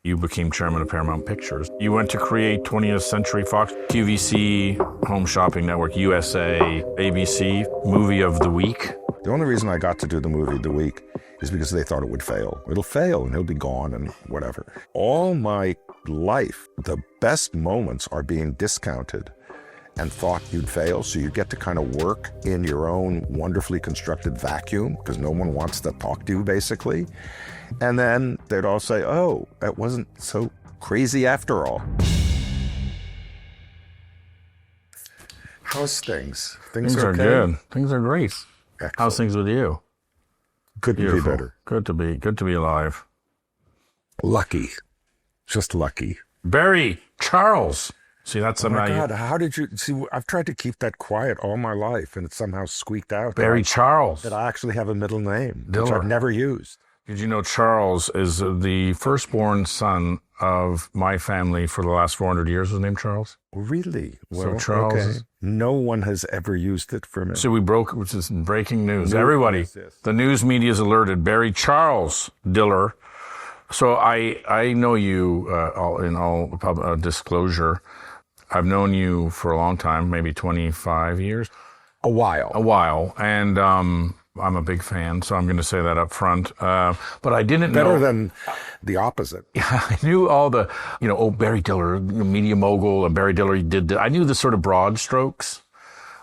You became chairman of Paramount Pictures. You went to create 20th Century Fox, QVC, Home Shopping Network, USA, ABC, Movie of the Week. The only reason I got to do the Movie of the Week is because they thought it would fail. It'll fail and he'll be gone and whatever. All my life, the best moments are being discounted and thought you'd fail, so you get to kind of work in your own wonderfully constructed vacuum because no one wants to talk to you, basically. And then they'd all say, oh, it wasn't so crazy after all. How's things? Things are okay? good. Things are great. Excellent. How's things with you? Could be better. Good to be alive. Lucky. Just lucky. Barry Charles. See, that's Oh my somehow God, how did you see? I've tried to keep that quiet all my life, and it somehow squeaked out. Barry Charles. That I actually have a middle name, which Diller. I've never used. Did you know Charles is the firstborn son of my family for the last 400 years? Was named Charles. Really? So Charles. Okay. No one has ever used it for me. So we broke, which is breaking news. Everybody, the news media is alerted. Barry Charles Diller. So I know you in all disclosure. I've known you for a long time, maybe 25 years. A while. And I'm a big fan, so I'm going to say that up front. But I didn't know. Better than the opposite. I knew all the, Barry Diller, media mogul, and Barry Diller I knew the sort of broad strokes.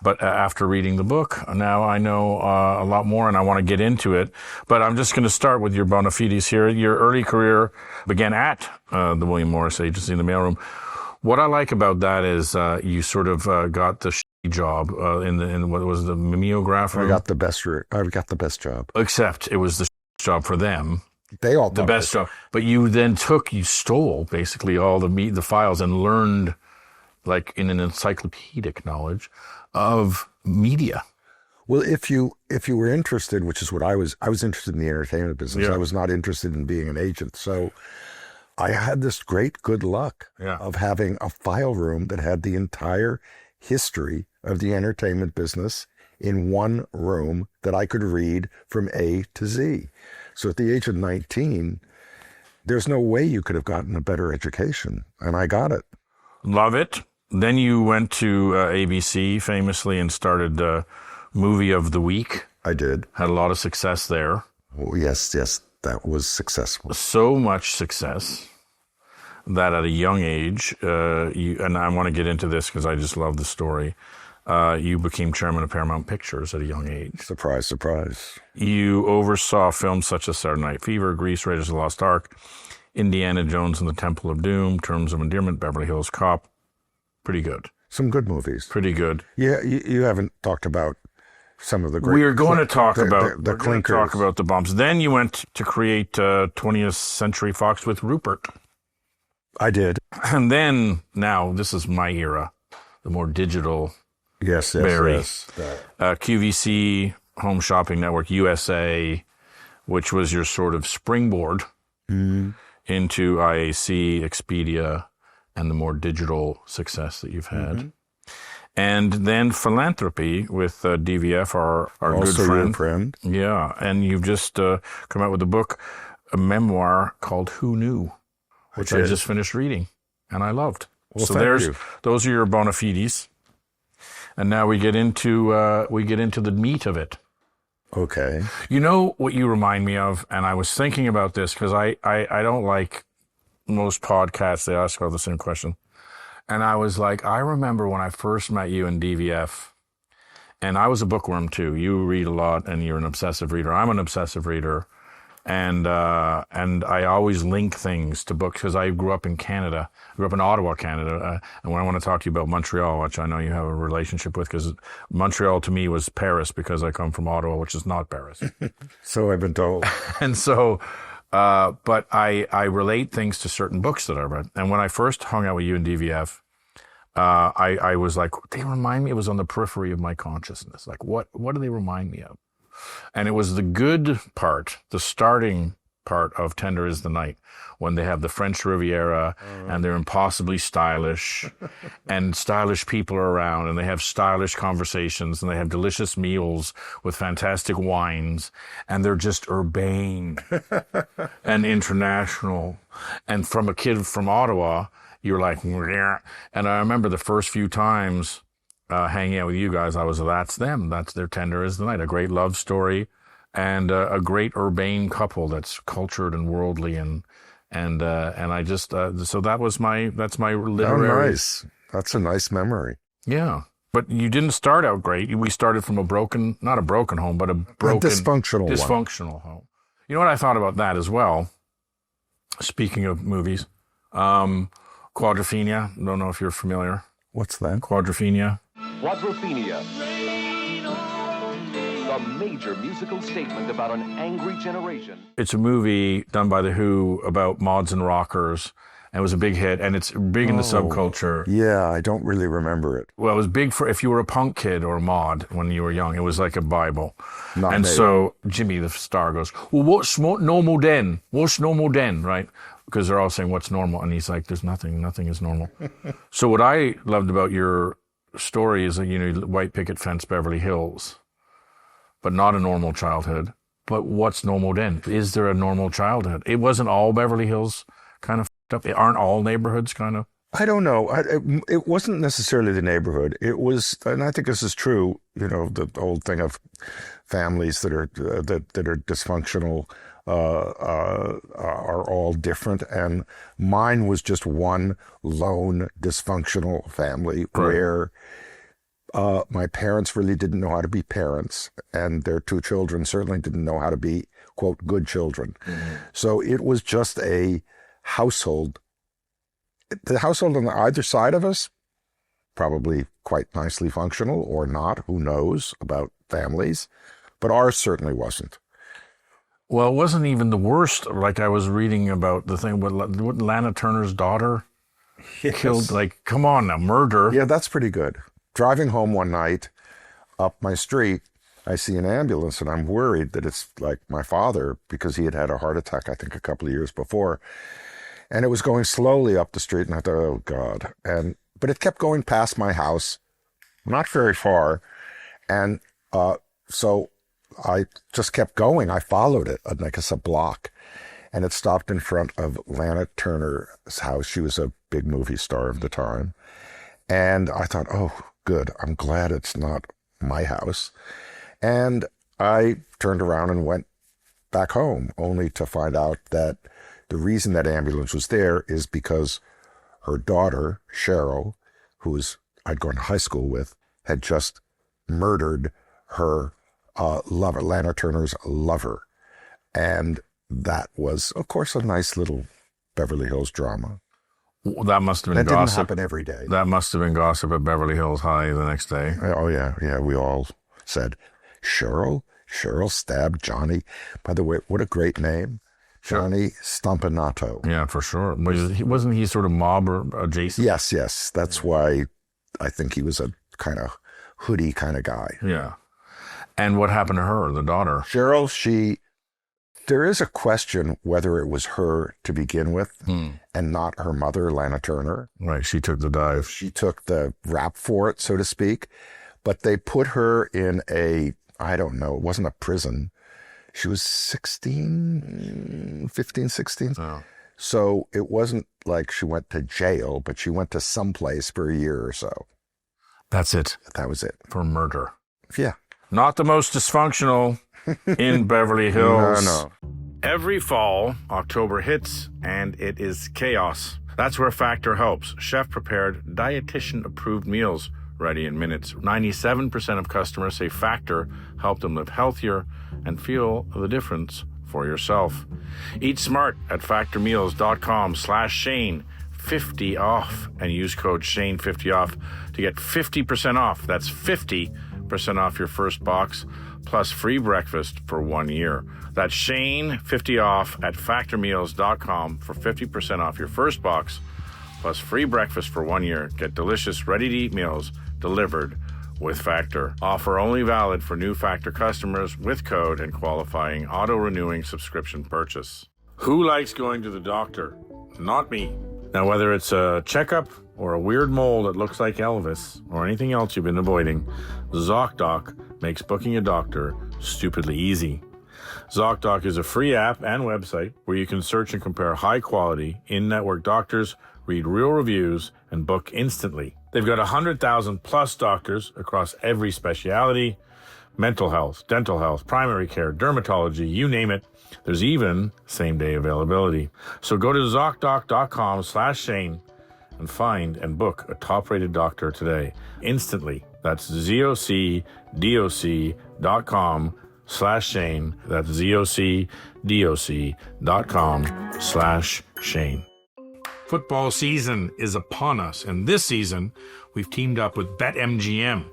But after reading the book, now I know a lot more and I want to get into it. But I'm just going to start with your bona fides here. Your early career began at the William Morris Agency in the mailroom. What I like about that is you sort of got the job in what was the mimeograph room. I got the best job. Except it was the job for them. They all the best job. But you then stole basically all the files and learned, like in an encyclopedic knowledge of media. Well, if you were interested, which is what I was interested in the entertainment business. Yeah. I was not interested in being an agent. So I had this great good luck of having a file room that had the entire history of the entertainment business in one room that I could read from A to Z. So at the age of 19, there's no way you could have gotten a better education, and I got it. Love it. Then you went to ABC famously and started Movie of the Week. I did. Had a lot of success there. Oh, yes, that was successful. So much success that at a young age, and I want to get into this because I just love the story, you became chairman of Paramount Pictures at a young age. Surprise, surprise. You oversaw films such as Saturday Night Fever, Grease, Raiders of the Lost Ark, Indiana Jones and the Temple of Doom, Terms of Endearment, Beverly Hills Cop. Pretty good. Some good movies. Pretty good. Yeah, you haven't talked about some of the great... We are going to talk about the clinkers. Talk about the bumps. Then you went to create 20th Century Fox with Rupert. I did. And then, now, this is my era, the more digital Barry. QVC, Home Shopping Network, USA, which was your sort of springboard into IAC, Expedia, and the more digital success that you've had. Mm-hmm. And then philanthropy with DVF, our also good friend. Your friend. Yeah, and you've just come out with a book, a memoir called Who Knew, which I just finished reading, and I loved. Well, so thank you. Those are your bona fides. And now we get into the meat of it. Okay. You know what you remind me of, and I was thinking about this because I don't like most podcasts, they ask all the same question. And I was like, I remember when I first met you in DVF, and I was a bookworm too. You read a lot and you're an obsessive reader. I'm an obsessive reader. And I always link things to books because I grew up in Canada. I grew up in Ottawa, Canada. And when I want to talk to you about Montreal, which I know you have a relationship with, because Montreal to me was Paris because I come from Ottawa, which is not Paris. So I've been told. And so... but I relate things to certain books that I read. And when I first hung out with you in DVF, I was like, they remind me, it was on the periphery of my consciousness. Like, what do they remind me of? And it was the good part, the starting part of Tender is the Night, when they have the French Riviera and they're impossibly stylish and stylish people are around and they have stylish conversations and they have delicious meals with fantastic wines and they're just urbane and international. And from a kid from Ottawa, you're like, yeah. And I remember the first few times hanging out with you guys, I was, that's them. That's their Tender is the Night, a great love story. And a great urbane couple that's cultured and worldly, and I just so that's my literary. Oh, nice. That's a nice memory. Yeah, but you didn't start out great. We started from not a broken home, but a dysfunctional home. You know what I thought about that as well? Speaking of movies, Quadrophenia. Don't know if you're familiar. What's that? Quadrophenia. A major musical statement about an angry generation. It's a movie done by The Who about mods and rockers, and it was a big hit, and it's big in the subculture. Yeah, I don't really remember it. Well, it was big for if you were a punk kid or a mod when you were young. It was like a Bible. So Jimmy the Star goes, well, what's normal then? What's normal then, right? Because they're all saying, what's normal? And he's like, there's nothing is normal. So what I loved about your story is that, white picket fence Beverly Hills, but not a normal childhood. But what's normal then? Is there a normal childhood? It wasn't all Beverly Hills kind of up. Aren't all neighborhoods kind of? I don't know. It wasn't necessarily the neighborhood. It was, and I think this is true, the old thing of families that are dysfunctional are all different. And mine was just one lone dysfunctional family where my parents really didn't know how to be parents, and their two children certainly didn't know how to be, quote, good children. Mm-hmm. So it was just a household. The household on either side of us, probably quite nicely functional or not, who knows about families, but ours certainly wasn't. Well, it wasn't even the worst. Like I was reading about the thing with Lana Turner's daughter killed, like, come on now, murder. Yeah, that's pretty good. Driving home one night up my street, I see an ambulance and I'm worried that it's like my father, because he had had a heart attack, I think a couple of years before. And it was going slowly up the street and I thought, oh God. But it kept going past my house, not very far. And so I just kept going. I followed it, I guess a block. And it stopped in front of Lana Turner's house. She was a big movie star of the time. And I thought, oh, good. I'm glad it's not my house. And I turned around and went back home, only to find out that the reason that ambulance was there is because her daughter, Cheryl, who I'd gone to high school with, had just murdered her lover, Lana Turner's lover. And that was, of course, a nice little Beverly Hills drama. That must have been gossip. That didn't happen every day. That must have been gossip at Beverly Hills High the next day. Oh, yeah. Yeah, we all said, Cheryl stabbed Johnny. By the way, what a great name. Johnny Stompanato. Yeah, for sure. Wasn't he sort of mob or adjacent? Yes. That's why I think he was a kind of hoodie kind of guy. Yeah. And what happened to her, the daughter? Cheryl, there is a question whether it was her to begin with and not her mother, Lana Turner. Right, she took the dive. She took the rap for it, so to speak. But they put her in I don't know, it wasn't a prison. She was 15, 16. Oh. So it wasn't like she went to jail, but she went to someplace for a year or so. That's it. That was it. For murder. Yeah. Not the most dysfunctional in Beverly Hills. No. Every fall, October hits, and it is chaos. That's where Factor helps. Chef-prepared, dietitian-approved meals ready in minutes. 97% of customers say Factor helped them live healthier and feel the difference for yourself. Eat smart at factormeals.com/Shane. 50 off, and use code Shane50 off to get 50% off. That's 50% off your first box, plus free breakfast for 1 year. That's Shane50 off at factormeals.com for 50% off your first box, plus free breakfast for 1 year. Get delicious, ready-to-eat meals delivered with Factor. Offer only valid for new Factor customers with code and qualifying auto-renewing subscription purchase. Who likes going to the doctor? Not me. Now, whether it's a checkup or a weird mole that looks like Elvis or anything else you've been avoiding, ZocDoc makes booking a doctor stupidly easy. ZocDoc is a free app and website where you can search and compare high-quality, in-network doctors, read real reviews, and book instantly. They've got 100,000 plus doctors across every specialty: mental health, dental health, primary care, dermatology, you name it. There's even same-day availability. So go to ZocDoc.com/Shane and find and book a top-rated doctor today. Instantly. That's ZocDoc.com/Shane. That's ZocDoc.com/Shane. Football season is upon us, and this season we've teamed up with BetMGM.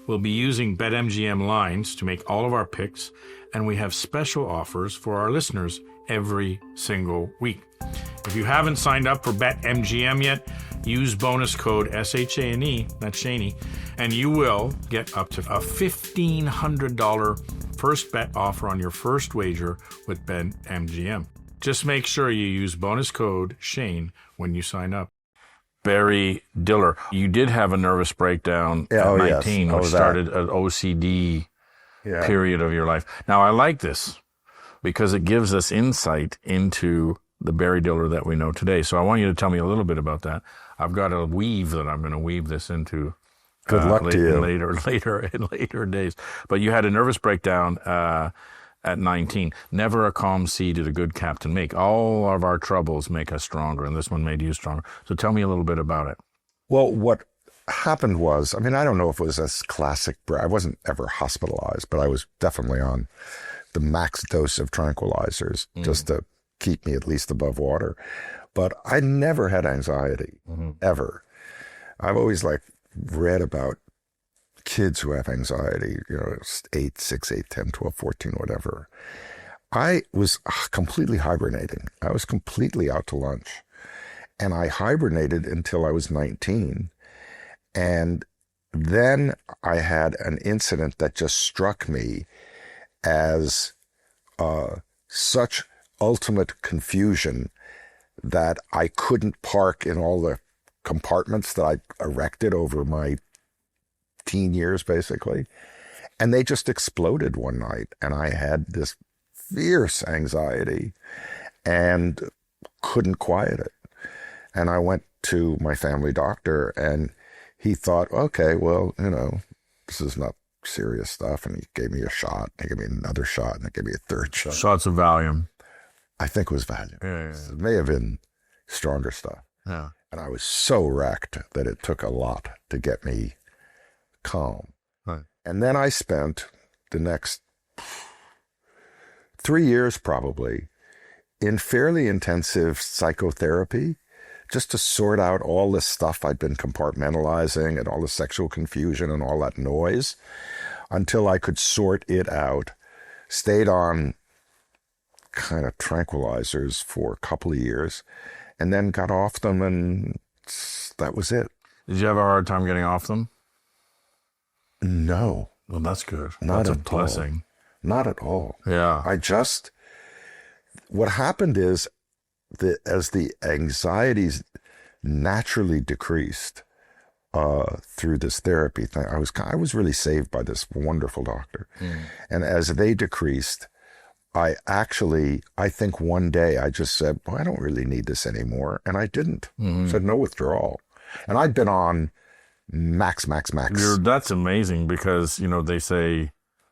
We'll be using BetMGM lines to make all of our picks, and we have special offers for our listeners every single week. If you haven't signed up for BetMGM yet, use bonus code SHANE, that's Shaney, and you will get up to a $1,500 first bet offer on your first wager with BetMGM. Just make sure you use bonus code Shane when you sign up. Barry Diller, you did have a nervous breakdown at 19, yes. which started an OCD period of your life. Now, I like this because it gives us insight into the Barry Diller that we know today. So I want you to tell me a little bit about that. I've got a weave that I'm going to weave this into. Good luck to you. In later days. But you had a nervous breakdown at 19. Never a calm sea did a good captain make. All of our troubles make us stronger, and this one made you stronger. So tell me a little bit about it. Well, what happened was, I mean, I don't know if it was a classic, I wasn't ever hospitalized, but I was definitely on the max dose of tranquilizers just to keep me at least above water. But I never had anxiety, ever. I've always read about kids who have anxiety, 8, 6, 8, 10, 12, 14, whatever. I was completely hibernating. I was completely out to lunch. And I hibernated until I was 19. And then I had an incident that just struck me as such ultimate confusion that I couldn't park in all the compartments that I erected over my teen years, basically. And they just exploded one night. And I had this fierce anxiety and couldn't quiet it. And I went to my family doctor, and he thought, okay, well, this is not serious stuff. And he gave me a shot, and he gave me another shot, and he gave me a third shot. Shots of Valium. I think it was Valium. Yeah. It may have been stronger stuff. Yeah. And I was so wrecked that it took a lot to get me calm. Right. And then I spent the next 3 years probably in fairly intensive psychotherapy, just to sort out all this stuff I'd been compartmentalizing and all the sexual confusion and all that noise until I could sort it out. Stayed on kind of tranquilizers for a couple of years and then got off them, and that was it. Did you have a hard time getting off them? No. Well, that's good. Not that's at a blessing. All. Not at all. Yeah. What happened is that as the anxieties naturally decreased through this therapy thing, I was really saved by this wonderful doctor. And as they decreased, I think one day I just said, well, I don't really need this anymore. And I didn't. Said no withdrawal. And I'd been on max. That's amazing because, they say,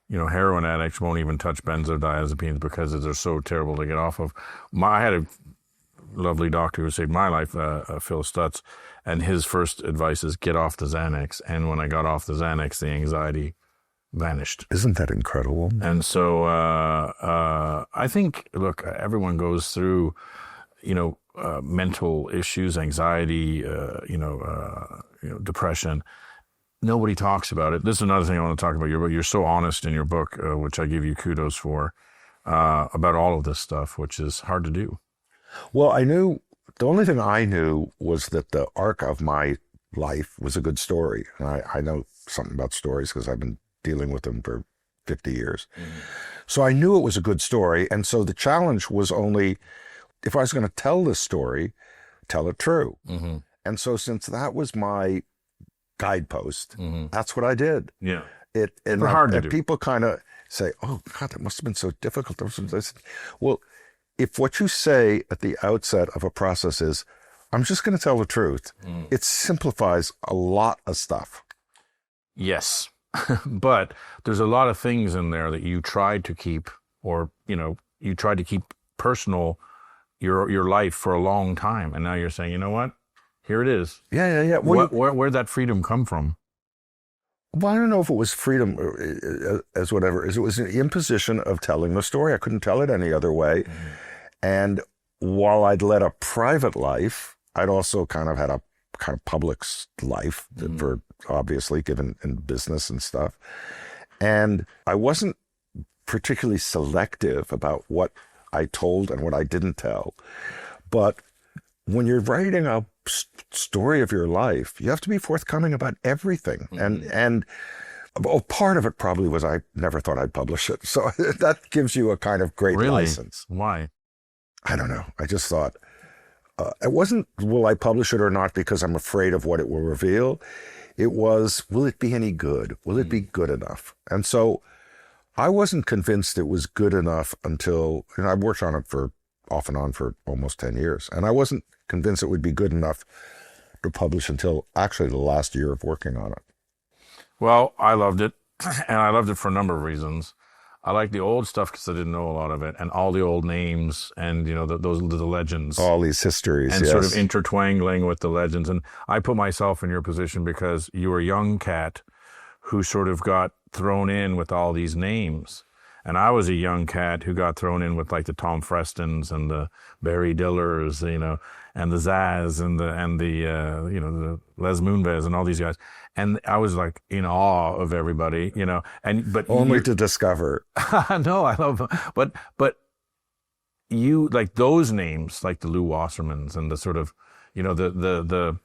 heroin addicts won't even touch benzodiazepines because they're so terrible to get off of. I had a lovely doctor who saved my life, Phil Stutz, and his first advice is get off the Xanax. And when I got off the Xanax, the anxiety vanished. Isn't that incredible? And so I think, look, everyone goes through, mental issues, anxiety, depression. Nobody talks about it. This is another thing I want to talk about. You're so honest in your book, which I give you kudos for, about all of this stuff, which is hard to do. Well, the only thing I knew was that the arc of my life was a good story. And I know something about stories because I've been dealing with them for 50 years. So I knew it was a good story. And so the challenge was only, if I was going to tell this story, tell it true. Mm-hmm. And so since that was my guidepost, Mm-hmm. that's what I did. Yeah. And hard to do. people kind of say, oh, God, that must have been so difficult. Well, if what you say at the outset of a process is, I'm just going to tell the truth, it simplifies a lot of stuff. Yes. But there's a lot of things in there that you tried to keep, or, you tried to keep personal your life for a long time. And now you're saying, you know what? Here it is. Yeah. Well, Where'd that freedom come from? Well, I don't know if it was freedom as whatever. It was an imposition of telling the story. I couldn't tell it any other way. Mm-hmm. And while I'd led a private life, I'd also kind of had a kind of public life for obviously given in business and stuff. And I wasn't particularly selective about what I told and what I didn't tell. But when you're writing a story of your life, you have to be forthcoming about everything. Mm-hmm. And part of it probably was I never thought I'd publish it. So that gives you a kind of great license. Why? I don't know. I just thought, it wasn't, will I publish it or not because I'm afraid of what it will reveal. It was, will it be any good? Will it be good enough? And so I wasn't convinced it was good enough until, I worked on it off and on for almost 10 years. And I wasn't convinced it would be good enough to publish until actually the last year of working on it. Well, I loved it. And I loved it for a number of reasons. I like the old stuff because I didn't know a lot of it, and all the old names and, the legends. All these histories, and sort of intertwangling with the legends. And I put myself in your position because you were a young cat who sort of got thrown in with all these names. And I was a young cat who got thrown in with like the Tom Frestons and the Barry Dillers, and the Zaz and the Les Moonves and all these guys. And I was like in awe of everybody, but only to discover. No, I love them. But you, like those names, like the Lou Wassermans and the sort of, I don't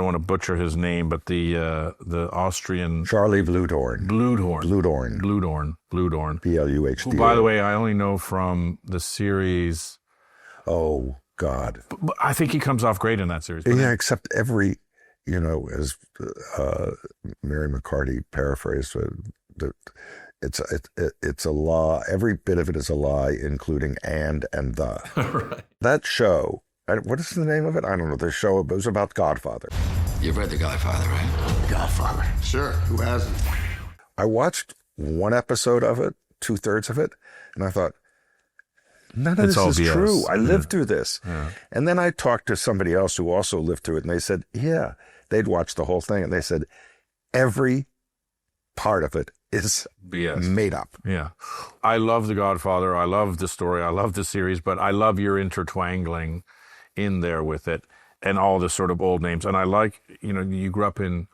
want to butcher his name, but the Austrian Charlie Bludorn. Bludorn. BLUHD. Who, by the way, I only know from the series. Oh God. But I think he comes off great in that series. Yeah, except every, as Mary McCarty paraphrased, it's a lie. Every bit of it is a lie, including and the. Right. That show. What is the name of it? I don't know. The show, it was about Godfather. You've read The Godfather, right? The Godfather. Sure. Who hasn't? I watched one episode of it, 2/3 of it, and I thought, none of this is BS. true. I lived through this. Yeah. And then I talked to somebody else who also lived through it, and they said, yeah, they'd watched the whole thing, and they said, every part of it is BS. Made up. Yeah. I love The Godfather. I love the story. I love the series, but I love your intertwangling in there with it and all the sort of old names. And I like, you grew up in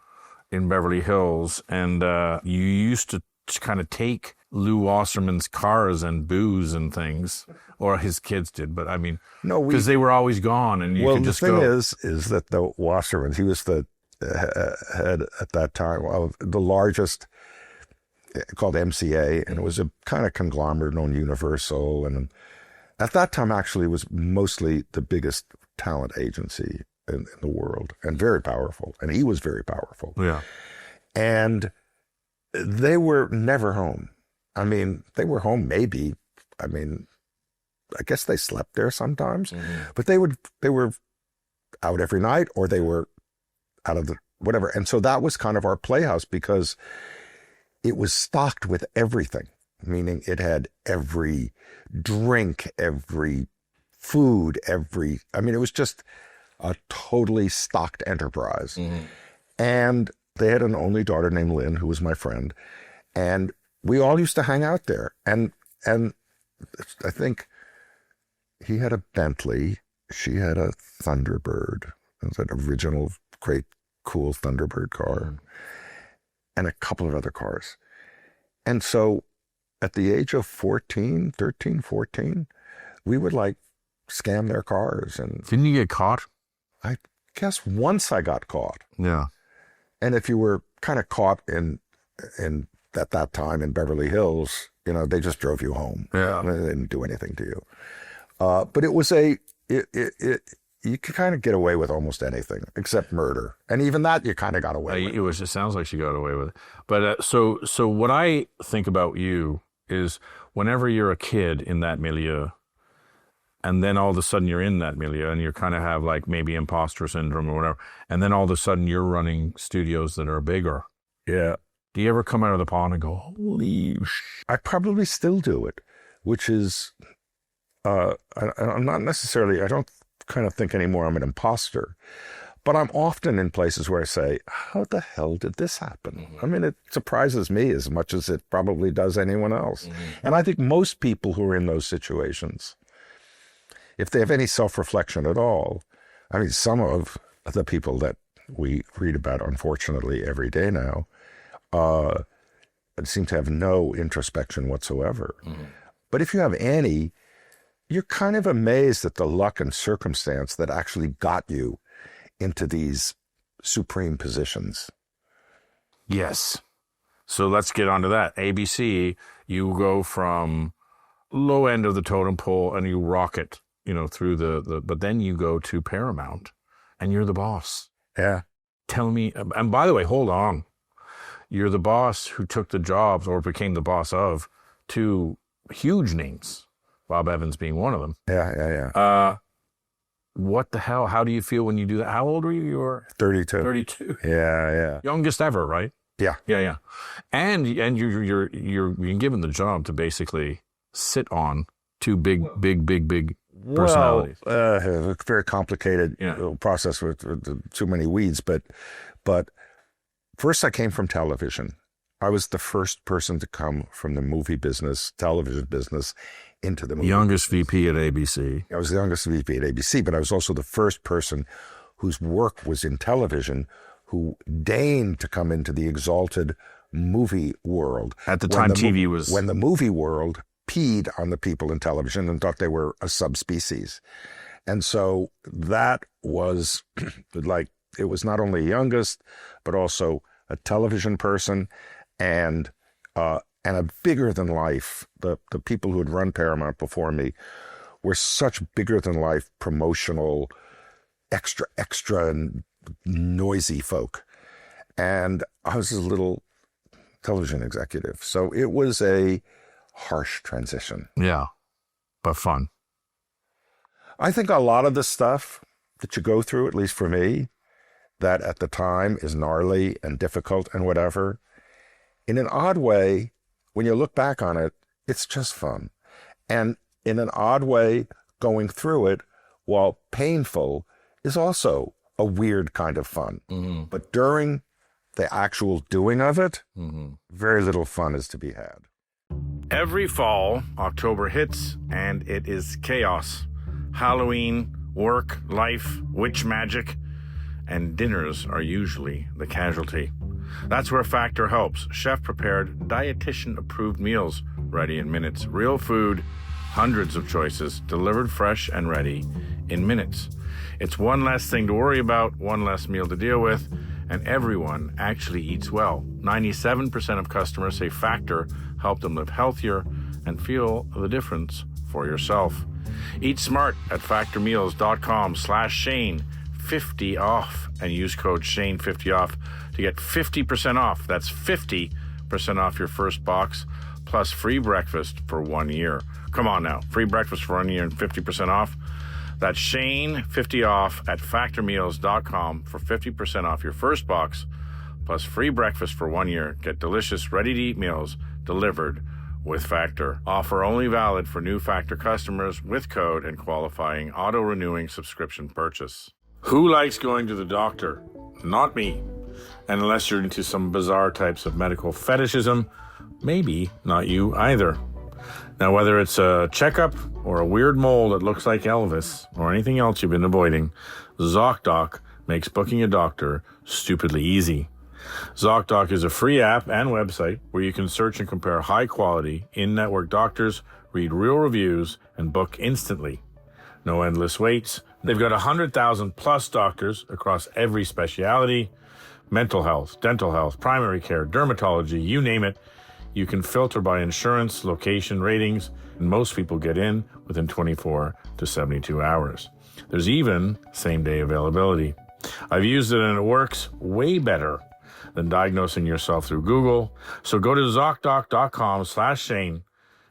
Beverly Hills, and you used to kind of take Lou Wasserman's cars and booze and things, or his kids did, but I mean, because they were always gone, and you could just go. Well, the thing is that the Wassermans, he was the head at that time of the largest, called MCA, and it was a kind of conglomerate known Universal, and at that time actually was mostly the biggest talent agency in the world, and very powerful, and he was very powerful. Yeah. And they were never home. I mean, they were home maybe. I mean, I guess they slept there sometimes, but they were out every night, or they were out of the whatever. And so that was kind of our playhouse, because it was stocked with everything, meaning it had every drink, every food, I mean, it was just a totally stocked enterprise. And they had an only daughter named Lynn, who was my friend. And we all used to hang out there. And I think he had a Bentley. She had a Thunderbird. It was an original, great, cool Thunderbird car. And a couple of other cars. And so at the age of 13, 14, we would like scam their cars. And didn't you get caught? I guess once I got caught. Yeah. And if you were kind of caught in at that time in Beverly Hills, they just drove you home. Yeah. They didn't do anything to you. But it was you could kind of get away with almost anything except murder. And even that you kind of got away with. It sounds like she got away with it. But so what I think about you is whenever you're a kid in that milieu, and then all of a sudden you're in that milieu and you kind of have like maybe imposter syndrome or whatever, and then all of a sudden you're running studios that are bigger. Yeah. Do you ever come out of the pond and go, holy I probably still do it, which is, I'm not necessarily, I don't kind of think anymore I'm an imposter, but I'm often in places where I say, how the hell did this happen? I mean, it surprises me as much as it probably does anyone else. And I think most people who are in those situations, if they have any self-reflection at all, I mean, some of the people that we read about, unfortunately, every day now, seem to have no introspection whatsoever. But if you have any, you're kind of amazed at the luck and circumstance that actually got you into these supreme positions. Yes. So let's get onto that. ABC, you go from low end of the totem pole and you rocket, through but then you go to Paramount and you're the boss. Yeah. Tell me, and by the way, hold on. You're the boss who took the jobs or became the boss of two huge names. Bob Evans being one of them. Yeah. What the hell? How do you feel when you do that? How old were you? You were 32. 32. Yeah. Youngest ever, right? Yeah. And you're being given the job to basically sit on two big personalities. A very complicated process with too many weeds, but first I came from television. I was the first person to come from the movie business, television business, into the movie. Youngest VP at ABC. I was the youngest VP at ABC, but I was also the first person whose work was in television who deigned to come into the exalted movie world. At the time, TV was... When the movie world peed on the people in television and thought they were a subspecies. And so that was like, it was not only youngest, but also a television person and a bigger than life. The people who had run Paramount before me were such bigger than life, promotional, extra and noisy folk. And I was a little television executive. So it was a harsh transition. Yeah, but fun. I think a lot of the stuff that you go through, at least for me, that at the time is gnarly and difficult and whatever, in an odd way, when you look back on it, it's just fun. And in an odd way, going through it, while painful, is also a weird kind of fun. But during the actual doing of it, very little fun is to be had. Every fall, October hits, and it is chaos. Halloween, work, life, witch magic, and dinners are usually the casualty. That's where Factor helps. Chef-prepared, dietitian-approved meals, ready in minutes. Real food, hundreds of choices, delivered fresh and ready in minutes. It's one less thing to worry about, one less meal to deal with, and everyone actually eats well. 97% of customers say Factor helped them live healthier and feel the difference for yourself. Eat smart at factormeals.com/Shane, 50 off, and use code Shane50off to get 50% off. That's 50% off your first box, plus free breakfast for 1 year. Come on now, free breakfast for 1 year and 50% off. That's Shane50 off at factormeals.com for 50% off your first box, plus free breakfast for 1 year. Get delicious, ready-to-eat meals delivered with Factor. Offer only valid for new Factor customers with code and qualifying auto-renewing subscription purchase. Who likes going to the doctor? Not me. And unless you're into some bizarre types of medical fetishism, maybe not you either. Now, whether it's a checkup or a weird mole that looks like Elvis or anything else you've been avoiding, ZocDoc makes booking a doctor stupidly easy. ZocDoc is a free app and website where you can search and compare high-quality, in-network doctors, read real reviews, and book instantly. No endless waits. They've got 100,000 plus doctors across every specialty: mental health, dental health, primary care, dermatology, you name it. You can filter by insurance, location, ratings, and most people get in within 24 to 72 hours. There's even same-day availability. I've used it and it works way better than diagnosing yourself through Google. So go to ZocDoc.com/Shane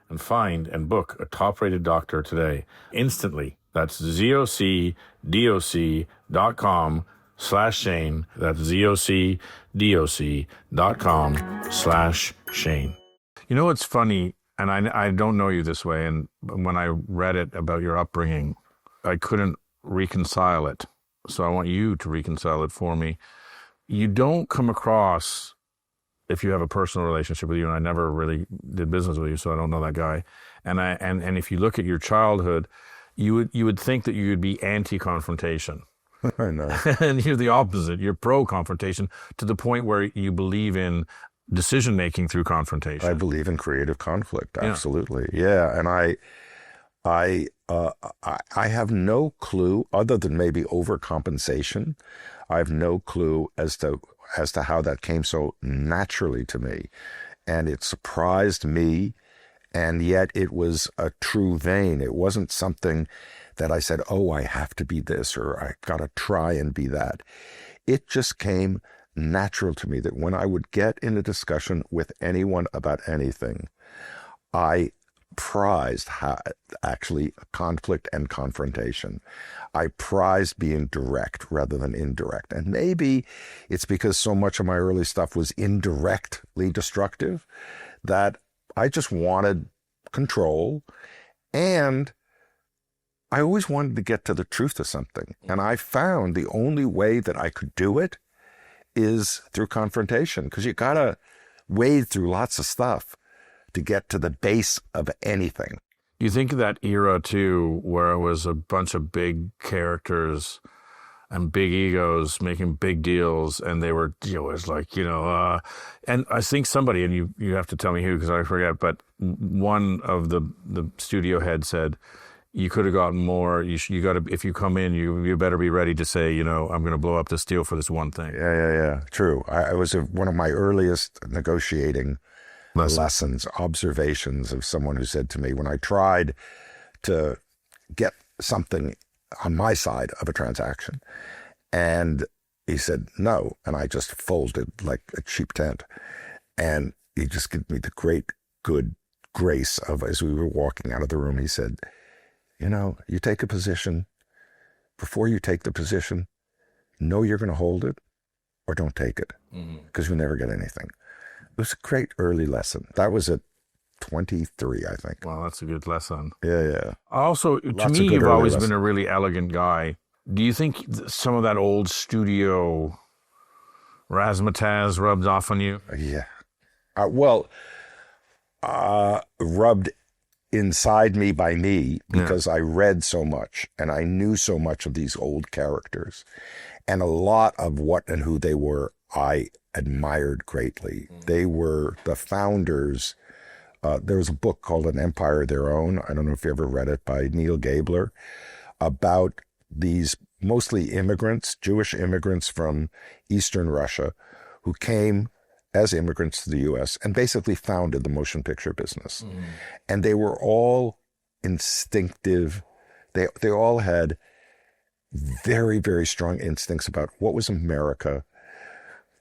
and find and book a top-rated doctor today. Instantly. That's ZocDoc.com/Shane. That's ZocDoc.com/Shane. You know what's funny, and I don't know you this way, and when I read it about your upbringing, I couldn't reconcile it. So I want you to reconcile it for me. You don't come across, if you have a personal relationship with you, and I never really did business with you, so I don't know that guy. And if you look at your childhood, you would think that you would be anti-confrontation. I know. And you're the opposite. You're pro-confrontation to the point where you believe in decision-making through confrontation. I believe in creative conflict. Absolutely. Yeah. And I have no clue, other than maybe overcompensation. I have no clue as to how that came so naturally to me. And it surprised me, and yet it was a true vein. It wasn't something that I said, oh, I have to be this, or I got to try and be that. It just came natural to me that when I would get in a discussion with anyone about anything, I prized actually conflict and confrontation. I prized being direct rather than indirect. And maybe it's because so much of my early stuff was indirectly destructive that I just wanted control, and I always wanted to get to the truth of something. And I found the only way that I could do it is through confrontation, because you got to wade through lots of stuff to get to the base of anything. You think of that era, too, where it was a bunch of big characters and big egos making big deals, and they were, it was like, and I think somebody, and you have to tell me who, because I forget, but one of the studio heads said, you could have gotten more. You got to, if you come in, you better be ready to say, I'm going to blow up this deal for this one thing. Yeah. True. I was one of my earliest negotiating lessons, observations of someone who said to me, when I tried to get something on my side of a transaction, and he said no, and I just folded like a cheap tent, and he just gave me the great good grace of, as we were walking out of the room, he said, you take a position. Before you take the position, know you're going to hold it or don't take it, because you'll never get anything. It was a great early lesson. That was at 23, I think. Well, that's a good lesson. Yeah. Also, to me, you've always been a really elegant guy. Do you think some of that old studio razzmatazz rubbed off on you? Yeah. Rubbed inside me by me, because I read so much and I knew so much of these old characters, and a lot of what and who they were, I admired greatly. They were the founders. There was a book called An Empire of Their Own. I don't know if you ever read it, by Neil Gabler, about these mostly immigrants, Jewish immigrants from Eastern Russia, who came as immigrants to the U.S. and basically founded the motion picture business. And they were all instinctive. They all had very, very strong instincts about what was America,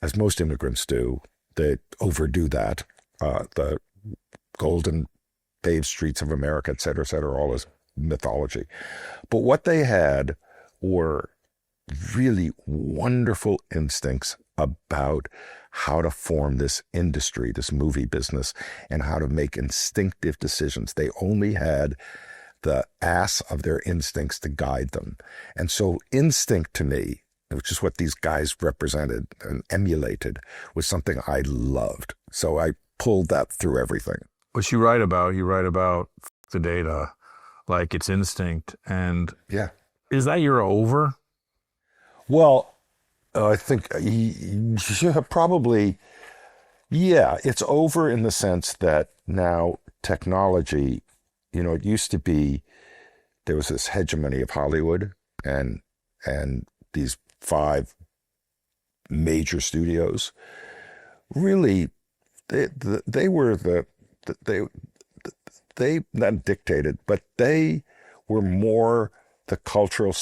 as most immigrants do. They overdo that. The golden paved streets of America, et cetera, all is mythology. But what they had were really wonderful instincts about how to form this industry, this movie business, and how to make instinctive decisions. They only had the ass of their instincts to guide them. And so instinct to me, which is what these guys represented and emulated, was something I loved. So I pulled that through everything. What you write about the data, like it's instinct. And yeah, is that era over? Well, I think probably, it's over in the sense that now technology, it used to be, there was this hegemony of Hollywood and these 5 major studios. Really, they were they not dictated, but they were more the cultural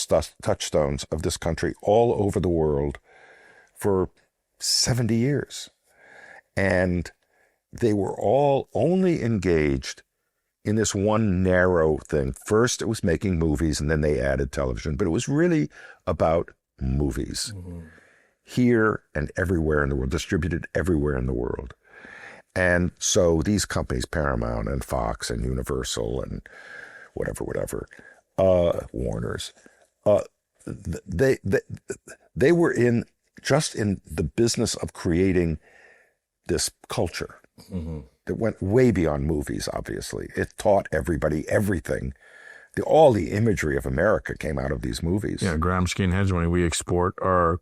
touchstones of this country all over the world for 70 years. And they were all only engaged in this one narrow thing. First, it was making movies, and then they added television, but it was really about movies. Here and everywhere in the world, distributed everywhere in the world. And so these companies, Paramount and Fox and Universal and whatever, Warner's, they were in the business of creating this culture that went way beyond movies. Obviously, it taught everybody everything. All the imagery of America came out of these movies. Yeah, Gramsci hegemony. We export our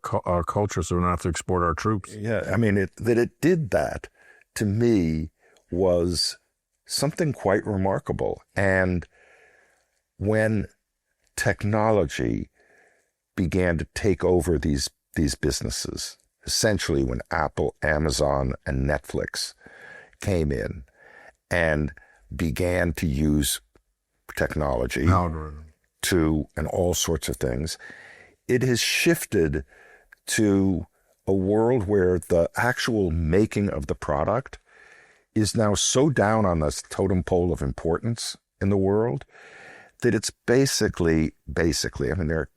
culture, so we don't have to export our troops. Yeah, I mean, that it did that, to me, was something quite remarkable. And when technology began to take over these businesses, essentially when Apple, Amazon, and Netflix came in and began to use technology and all sorts of things, it has shifted to a world where the actual making of the product is now so down on this totem pole of importance in the world that it's basically, I mean, there are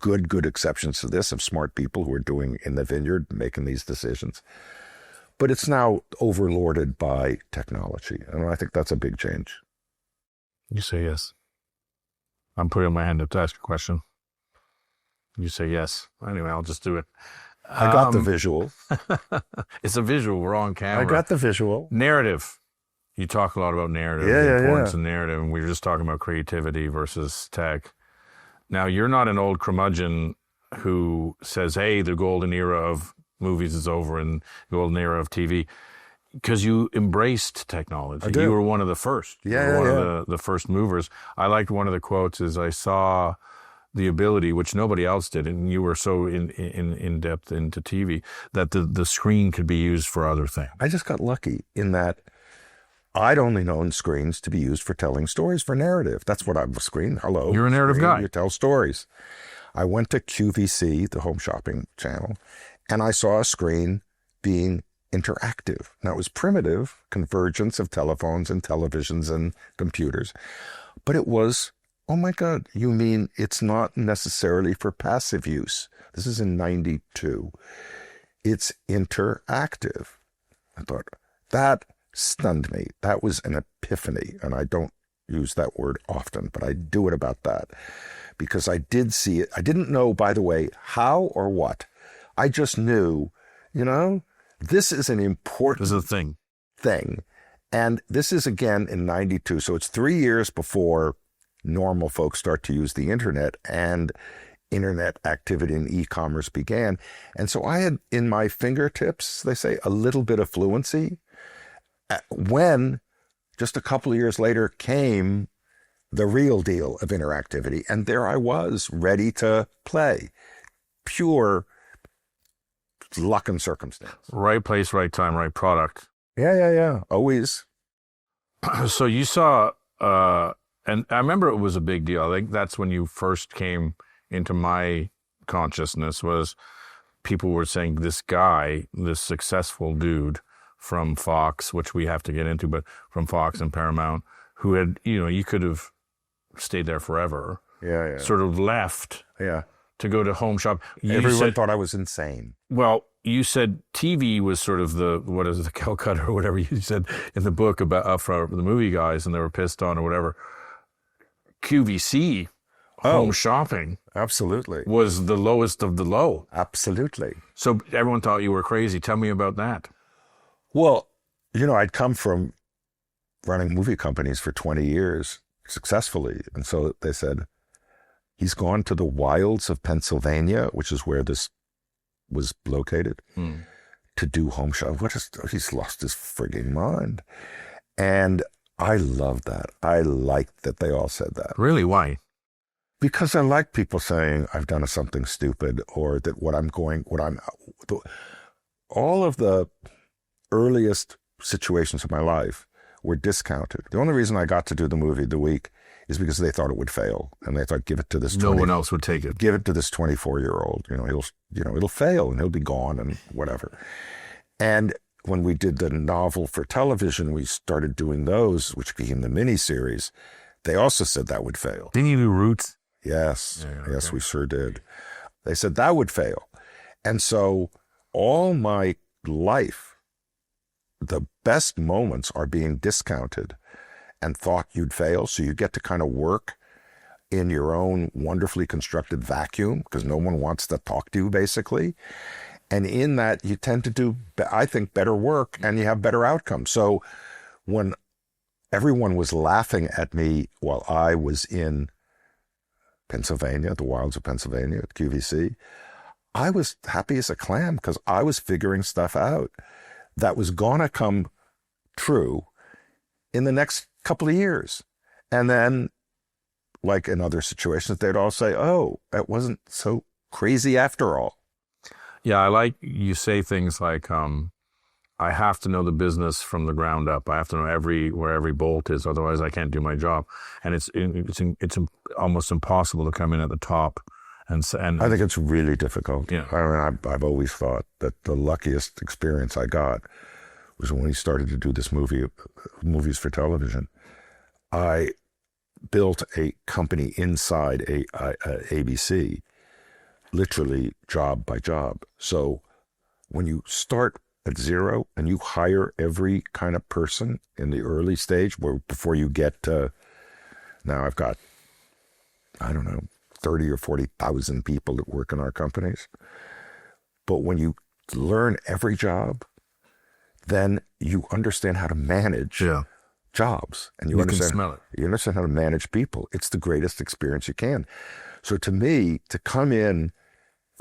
good exceptions to this of smart people who are doing in the vineyard, making these decisions, but it's now overlorded by technology. And I think that's a big change. You say yes. I'm putting my hand up to ask a question. You say yes. Anyway, I'll just do it. I got the visual. It's a visual. We're on camera. I got the visual. Narrative. You talk a lot about narrative, the importance of narrative, and we were just talking about creativity versus tech. Now, you're not an old curmudgeon who says, hey, the golden era of movies is over and the golden era of TV, because you embraced technology. I did. You were one of the first. Yeah, you were one of the first movers. I liked one of the quotes is, I saw the ability, which nobody else did, and you were so in depth into TV, that the screen could be used for other things. I just got lucky in that I'd only known screens to be used for telling stories, for narrative. That's what I'm a screen. Hello. You're a narrative screen, guy. You tell stories. I went to QVC, the home shopping channel, and I saw a screen being interactive. Now, it was primitive, convergence of telephones and televisions and computers, but it was, oh my God, you mean it's not necessarily for passive use? This is in 92. It's interactive. I thought, that stunned me. That was an epiphany, and I don't use that word often, but I do it about that because I did see it. I didn't know, by the way, how or what. I just knew, this is an important This is a thing. And this is again in 92. So it's 3 years before normal folks start to use the internet and internet activity and e-commerce began. And so I had in my fingertips, they say, a little bit of fluency when just a couple of years later came the real deal of interactivity. And there I was, ready to play. Pure luck and circumstance. Right place, right time, right product. Yeah. Always. So you saw, and I remember it was a big deal. I think that's when you first came into my consciousness, was people were saying this guy, this successful dude from Fox, which we have to get into, but from Fox and Paramount, who had, you could have stayed there forever. Yeah. Sort of left. Yeah. To go to home shop. Everyone thought I was insane. Well, you said TV was sort of the Calcutta or whatever you said in the book about for the movie guys, and they were pissed on or whatever. QVC, home shopping, absolutely, was the lowest of the low. Absolutely. So everyone thought you were crazy. Tell me about that. Well, I'd come from running movie companies for 20 years successfully. And so they said, he's gone to the wilds of Pennsylvania, which is where this was located, to do home shop. He's lost his frigging mind. And I love that. I liked that they all said that. Really? Why? Because I like people saying I've done something stupid, or that all of the earliest situations of my life were discounted. The only reason I got to do the movie of the week is because they thought it would fail, and they thought, give it to this. No one else would take it. Give it to this 24-year-old. It'll fail, and he'll be gone, and whatever. And when we did the novel for television, we started doing those, which became the miniseries. They also said that would fail. Didn't you do Roots? Yes, yes, we sure did. They said that would fail, and so all my life, the best moments are being discounted and thought you'd fail. So you get to kind of work in your own wonderfully constructed vacuum because no one wants to talk to you, basically. And in that, you tend to do, I think, better work and you have better outcomes. So when everyone was laughing at me while I was in Pennsylvania, the wilds of Pennsylvania at QVC, I was happy as a clam because I was figuring stuff out that was going to come true in the next couple of years. And then, like in other situations, they'd all say, oh, it wasn't so crazy after all. Yeah, I like you say things like, I have to know the business from the ground up. I have to know where every bolt is, otherwise I can't do my job. And it's almost impossible to come in at the top. And I think it's really difficult. Yeah. I mean, I've always thought that the luckiest experience I got was when we started to do this movies for television. I built a company inside ABC, literally job by job. So when you start at zero and you hire every kind of person in the early stage before you get to, now I've got, I don't know, 30 or 40,000 people that work in our companies. But when you learn every job, then you understand how to manage jobs. And you understand, can smell it. You understand how to manage people. It's the greatest experience you can. So to me, to come in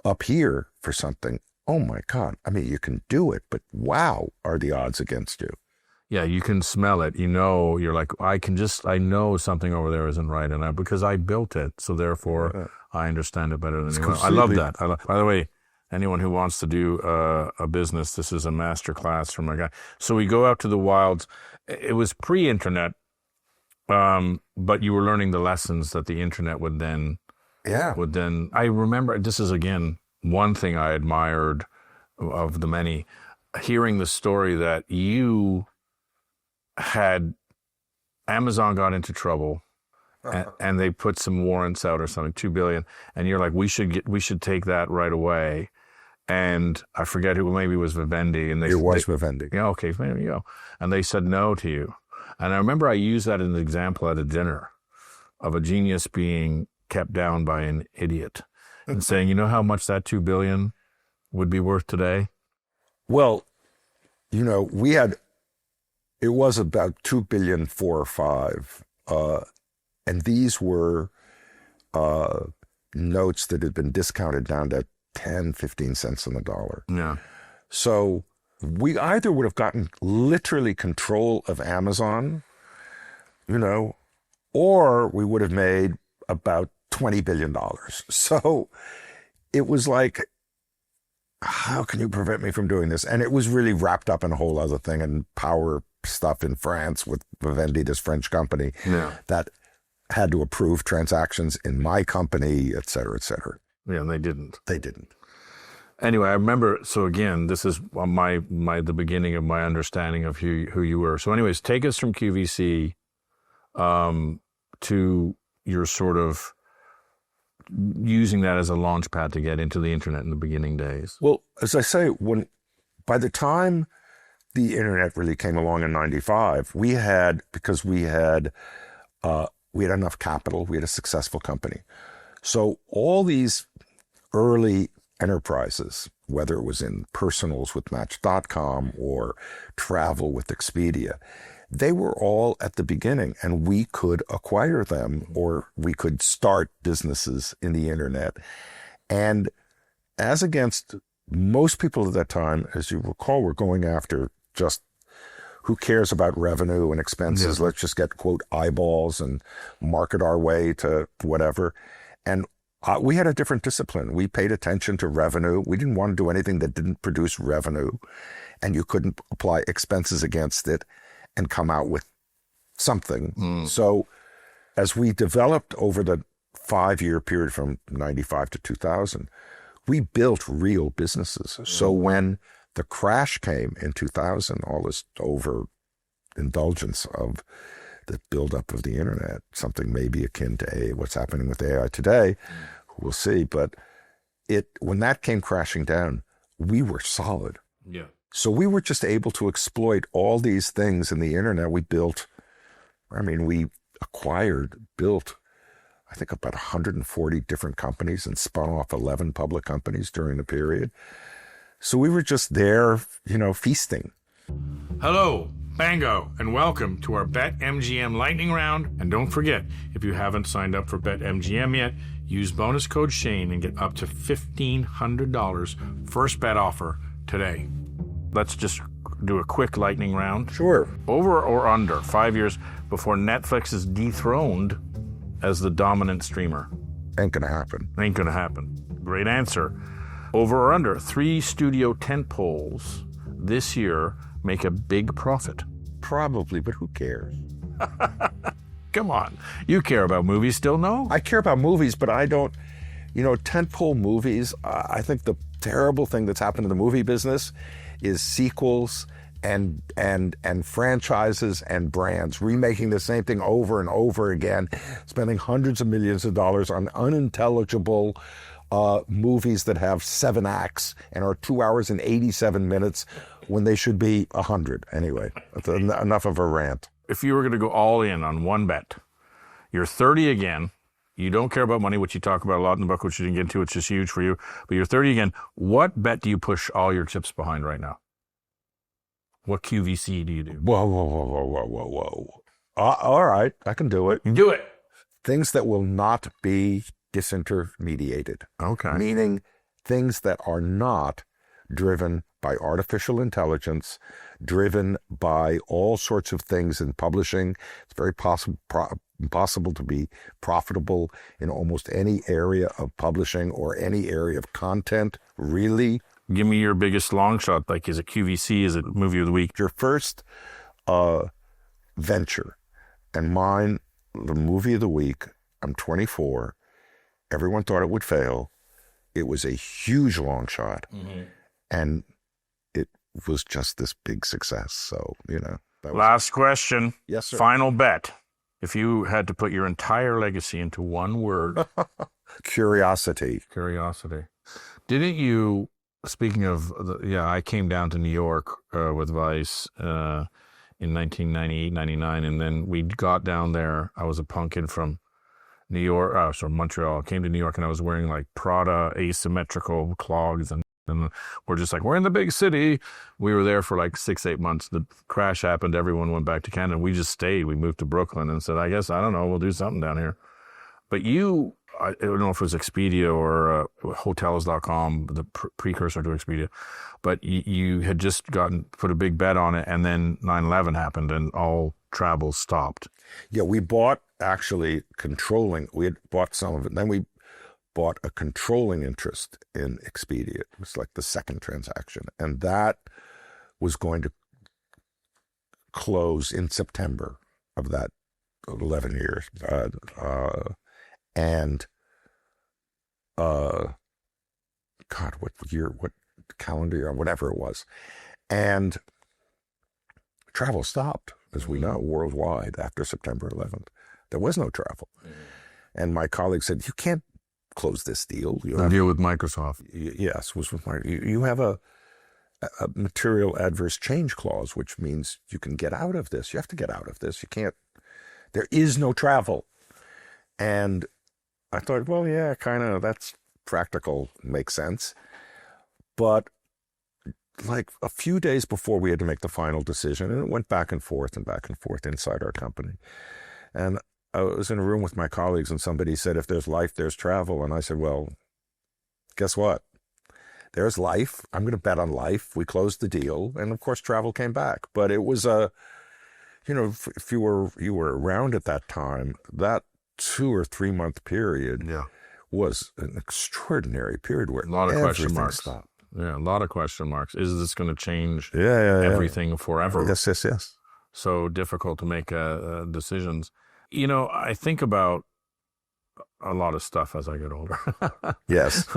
up here for something, oh my God, I mean, you can do it, but wow, are the odds against you. Yeah, you can smell it. You're like, I know something over there isn't right. And because I built it, so therefore I understand it better than anyone else. I love that. By the way, anyone who wants to do a business, this is a master class from a guy. So we go out to the wilds. It was pre-internet, but you were learning the lessons that the internet would then. I remember, this is again, one thing I admired of the many, hearing the story that you had, Amazon got into trouble and they put some warrants out or something, $2 billion. And you're like, we should take that right away. And I forget who, maybe it was Vivendi. And it was Vivendi. Yeah, okay, there you go. And they said no to you. And I remember I used that as an example at a dinner of a genius being kept down by an idiot and saying, you know how much that $2 billion would be worth today? Well, it was about 2 billion, 4 or 5. And these were notes that had been discounted down to 10, 15 cents on the dollar. Yeah. So we either would have gotten literally control of Amazon, or we would have made about $20 billion. So it was like, how can you prevent me from doing this? And it was really wrapped up in a whole other thing and power stuff in France with Vivendi, this French company that had to approve transactions in my company, et cetera, et cetera. Yeah, and they didn't. They didn't. Anyway, I remember, so again, this is the beginning of my understanding of who you were. So anyways, take us from QVC to your sort of using that as a launch pad to get into the internet in the beginning days. Well, as I say, by the time the internet really came along in 95, we had enough capital, we had a successful company. So all these early enterprises, whether it was in personals with Match.com or travel with Expedia, they were all at the beginning, and we could acquire them or we could start businesses in the internet. And as against most people at that time, as you recall, were going after just who cares about revenue and expenses? Yeah. Let's just get, quote, eyeballs and market our way to whatever. And We had a different discipline. We paid attention to revenue. We didn't want to do anything that didn't produce revenue, and you couldn't apply expenses against it and come out with something. So as we developed over the 5-year period from 95 to 2000, we built real businesses. So when the crash came in 2000, all this overindulgence of the buildup of the internet, something maybe akin to what's happening with AI today, we'll see. But when that came crashing down, we were solid. Yeah. So we were just able to exploit all these things in the internet. We built, I think, about 140 different companies and spun off 11 public companies during the period. So we were just there, feasting. Hello, Bango, and welcome to our BetMGM lightning round. And don't forget, if you haven't signed up for BetMGM yet, use bonus code Shane and get up to $1,500 first bet offer today. Let's just do a quick lightning round. Sure. Over or under 5 years before Netflix is dethroned as the dominant streamer? Ain't gonna happen. Ain't gonna happen. Great answer. Over or under 3 studio tentpoles this year make a big profit? Probably, but who cares? Come on. You care about movies still, no? I care about movies, but I don't, tentpole movies, I think the terrible thing that's happened in the movie business is sequels and franchises and brands remaking the same thing over and over again, spending hundreds of millions of dollars on unintelligible movies that have 7 acts and are 2 hours and 87 minutes when they should be 100. Anyway, that's enough of a rant. If you were going to go all in on one bet, you're 30 again, you don't care about money, which you talk about a lot in the book, which you didn't get into, which is huge for you, but you're 30 again, what bet do you push all your chips behind right now? What QVC do you do? Whoa. All right, I can do it. Do it. Things that will not be disintermediated. Okay. Meaning things that are not driven by artificial intelligence, driven by all sorts of things in publishing. It's very impossible to be profitable in almost any area of publishing or any area of content, really. Give me your biggest long shot. Like, is it QVC? Is it movie of the week? Your first venture, and mine, the movie of the week. I'm 24. Everyone thought it would fail. It was a huge long shot. Mm-hmm. And it was just this big success. So, Last question. Yes, sir. Final bet. If you had to put your entire legacy into one word. Curiosity. Didn't you, speaking of, I came down to New York with Vice in 1998, 99, and then we got down there. I was a punkin from Montreal. I came to New York and I was wearing like Prada asymmetrical clogs and we're just like, we're in the big city. We were there for like 6-8 months. The crash happened. Everyone went back to Canada. We just stayed. We moved to Brooklyn and said, I don't know, we'll do something down here. But I don't know if it was Expedia or hotels.com, the precursor to Expedia, but you had just put a big bet on it, and then 9/11 happened and all travel stopped. Yeah, we bought we had bought some of it. Then we bought a controlling interest in Expedia. It was like the second transaction. And that was going to close in September of that 11 years. What calendar year, whatever it was. And travel stopped, as we know, worldwide after September 11th. There was no travel. And my colleague said, you can't close this deal. The deal with Microsoft. Yes, was with Microsoft. You have a material adverse change clause, which means you can get out of this. You have to get out of this. You can't. There is no travel. And I thought, well, yeah, kind of, that's practical, makes sense. But like a few days before we had to make the final decision, and it went back and forth inside our company. And I was in a room with my colleagues and somebody said, if there's life, there's travel. And I said, well, guess what? There's life. I'm going to bet on life. We closed the deal. And of course, travel came back. But it was if you were around at that time, that 2 or 3 month period was an extraordinary period where a lot of question everything marks. stopped. Yeah, a lot of question marks. Is this going to change everything forever? Yes. So difficult to make decisions. You know, I think about a lot of stuff as I get older. Yes.